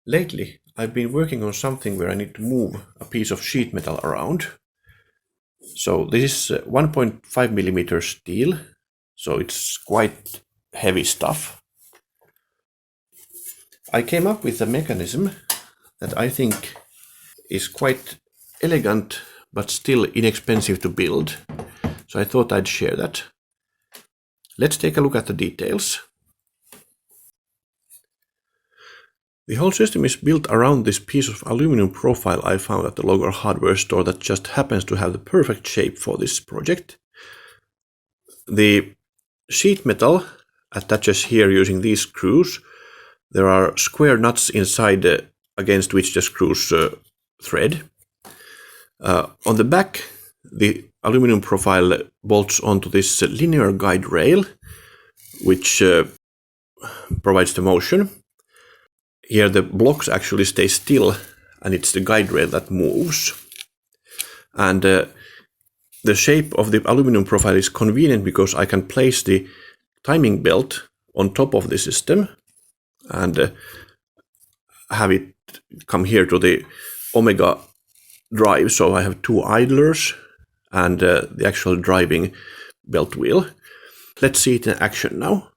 Lately, I've been working on something where I need to move a piece of sheet metal around. So this is 1.5 millimeter steel, so it's quite heavy stuff. I came up with a mechanism that I think is quite elegant but still inexpensive to build, so I thought I'd share that. Let's take a look at the details. The whole system is built around this piece of aluminum profile I found at the local hardware store that just happens to have the perfect shape for this project. The sheet metal attaches here using these screws. There are square nuts inside against which the screws thread. On the back, the aluminum profile bolts onto this linear guide rail, which provides the motion. Here the blocks actually stay still, and it's the guide rail that moves. And the shape of the aluminum profile is convenient because I can place the timing belt on top of the system and have it come here to the omega drive. So I have two idlers and the actual driving belt wheel. Let's see it in action now.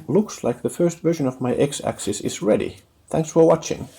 Looks like the first version of my X-axis is ready. Thanks for watching.